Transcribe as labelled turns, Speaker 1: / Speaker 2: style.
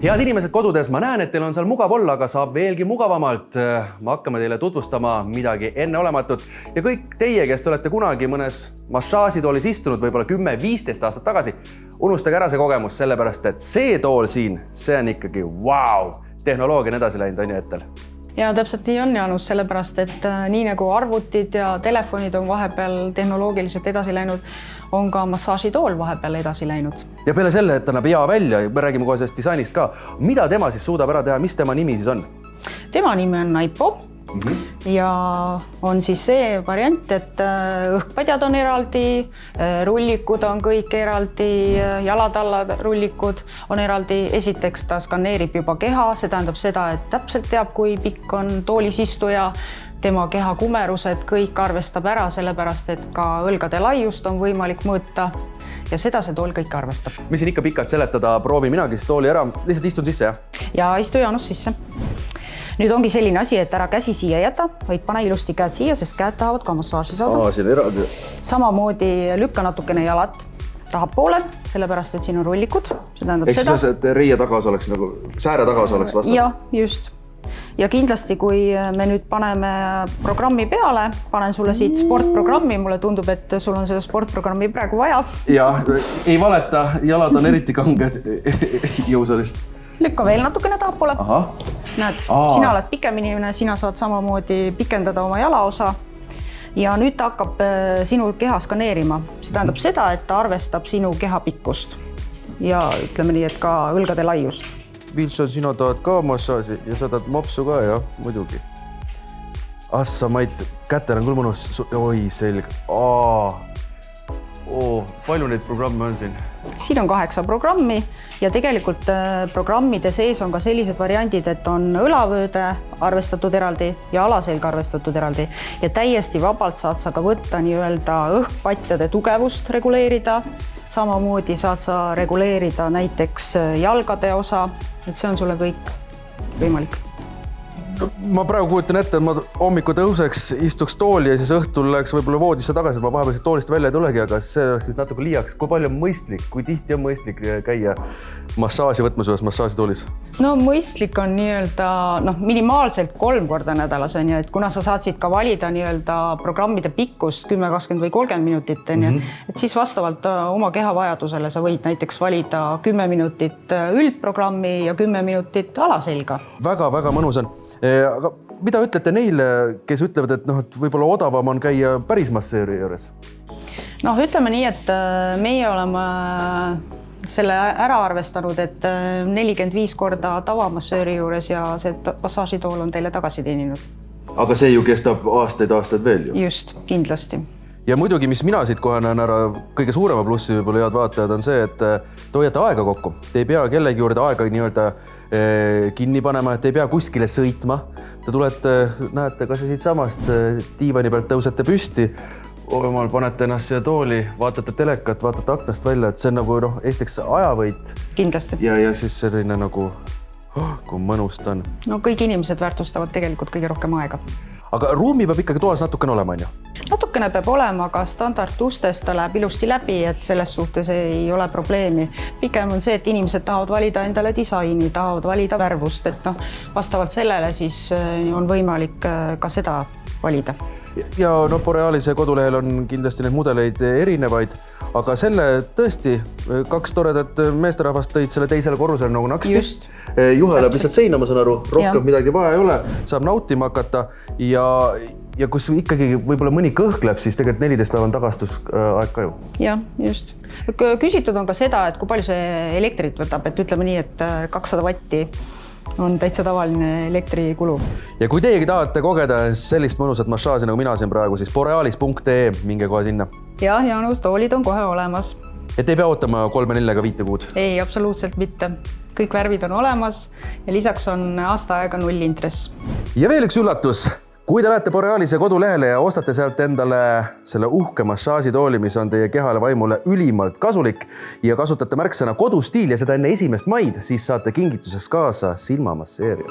Speaker 1: Head inimesed kodudes, ma näen, et teil on seal mugav olla, aga saab veelgi mugavamalt. Ma hakkame teile tutvustama midagi enneolematut ja kõik teie, kes te olete kunagi mõnes massaažitoolis istunud, võib-olla 10-15 aastat tagasi, unustage ära see kogemus, sellepärast et see tool siin, see on ikkagi wow! Tehnoloogia on edasi läinud, on ju Ettel?
Speaker 2: Ja täpselt nii on, Jaanus, sellepärast, et nii nagu arvutid ja telefonid on vahepeal tehnoloogiliselt edasi läinud, on ka massaažitool vahepeal edasi läinud.
Speaker 1: Ja peale selle, et annab hea välja, me räägime kohe sellest disainist ka, mida tema siis suudab ära teha, mis tema nimi siis on? Tema
Speaker 2: nimi on Naipo ja on siis see variant, et õhkpadjad on eraldi, rullikud on kõik eraldi, jalatalla rullikud on eraldi. Esiteks ta skaneerib juba keha, see tähendab seda, et täpselt teab, kui pikk on toolis istuja, tema keha kumerused, kõik arvestab ära, sellepärast et ka õlgade laiust on võimalik mõõta ja seda see tool kõik arvestab.
Speaker 1: Mis siin ikka pikalt seletada, proovin minagi tooli ära, lihtsalt istun sisse, jah?
Speaker 2: Ja istu Jaanus sisse. Nüüd ongi selline asi, et ära käsi siia jäta, vaid pane ilusti käed siia, sest käed tahavad ka massaaži saada.
Speaker 1: Siin eraldi.
Speaker 2: Samamoodi lükka natukene jalad tahapoole, sellepärast et siin on rullikud. See tähendab seda.
Speaker 1: Et reie tagas oleks nagu, sääre tagas oleks vastas.
Speaker 2: Ja, just. Ja kindlasti, kui me nüüd paneme programmi peale, panen sulle siit sportprogrammi, mulle tundub, et sul on seda sportprogrammi praegu vaja.
Speaker 1: Ja, ei valeta, jalad on eriti kanged jõusalist.
Speaker 2: Lükka veel natukene tahapoole.
Speaker 1: Aha.
Speaker 2: Näed, sina oled pikem inimene, sina saad samamoodi pikendada oma jalaosa ja nüüd ta hakkab sinu keha skaneerima. See tähendab seda, et ta arvestab sinu keha pikkust ja ütleme nii, et ka õlgade laiust.
Speaker 1: Vilson, sina tahad ka massaaži ja sa tahad mopsu ka, jah, muidugi. Assa, Mait, kätel on küll mõnus. Oi, selg. Palju neid programme on siin?
Speaker 2: Siin on 8 programmi ja tegelikult programmide sees on ka sellised variandid, et on õlavööde arvestatud eraldi ja alaselg arvestatud eraldi ja täiesti vabalt saad sa ka võtta nii-öelda õhkpatjade tugevust reguleerida. Samamoodi saad sa reguleerida näiteks jalgade osa, et see on sulle kõik võimalik.
Speaker 1: Ma praegu kujutan ette, et ma hommiku tõuseks, istuks tooli ja siis õhtul läheks võib-olla voodisse tagasi, et ma vahepeal toolist välja ei tulegi, aga see oleks vist natuke liiaks. Kui palju on mõistlik, kui tihti on mõistlik käia massaaži võtmas ühes massaažitoolis? No
Speaker 2: mõistlik on nii-öelda minimaalselt 3 korda nädalas, et kuna sa saad siit ka valida nii-öelda programmide pikkust 10, 20 või 30 minutit, et siis vastavalt oma keha vajadusele sa võid näiteks valida 10 minutit üldprogrammi ja 10 minutit alaselga.
Speaker 1: Väga mõnus on. Aga mida ütlete neile, kes ütlevad, et võib-olla odavam on käia päris masseeri juures?
Speaker 2: Ütleme nii, et meie oleme selle ära arvestanud, et 45 korda tavamassööri juures ja see massaažitool on teile tagasi teeninud.
Speaker 1: Aga see ju kestab aastaid veel ju?
Speaker 2: Just, kindlasti.
Speaker 1: Ja muidugi, mis mina siit kohe näen ära, kõige suurema plussi võib-olla head vaatajad on see, et te hoiate aega kokku. Te ei pea kellegi juurde aega nii-öelda kinni panema, et ei pea kuskile sõitma. Te tulete, näete, kas siit samast diivani pealt tõusete püsti, omal panete ennast siia tooli, vaatate telekat, vaatate aknast välja, et see on nagu esiteks ajavõit.
Speaker 2: Kindlasti.
Speaker 1: Ja siis selline nagu, kui mõnust on.
Speaker 2: Kõik inimesed väärtustavad tegelikult kõige rohkem aega.
Speaker 1: Aga ruumi peab ikkagi toas natukene olema, on ju?
Speaker 2: Natukene peab olema, aga standardustest ta läheb ilusti läbi, et selles suhtes ei ole probleemi. Pikem on see, et inimesed tahavad valida endale disaini, tahavad valida värvust, et vastavalt sellele siis on võimalik ka seda valida.
Speaker 1: Ja Borealise kodulehel on kindlasti neid mudeleid erinevaid, aga selle tõesti 2 toredat meesterahvast tõid selle teisele korrusele nagu naksti.
Speaker 2: Just.
Speaker 1: Juhe läheb lihtsalt seina, ma saan aru, rohkem midagi vaja ei ole, saab nautima hakata ja kus ikkagi võib-olla mõni kõhkleb, siis tegelikult 14 päeva on tagastusaeg ka ju.
Speaker 2: Jah, just. Küsitud on ka seda, et kui palju see elektrit võtab, et ütleme nii, et 200 vatti on täitsa tavaline elektrikulu. Ja kui teiegi tahate kogeda sellist mõnusat massaaži, nagu mina siin praegu, siis borealis.ee, minge kohe sinna. Ja, Jaanus, toolid on kohe olemas. Et ei pea ootama 3, 4 ega 5 kuud? Ei, absoluutselt mitte. Kõik värvid on olemas ja lisaks on aasta aega 0 intress. Ja veel üks üllatus. Kui te lähete Borealise kodulehele ja ostate sealt endale selle uhke massaažitooli, mis on teie kehale vaimule ülimalt kasulik ja kasutate märksõna kodustiil ja seda enne 1. maid, siis saate kingituseks kaasa silmamasseerija.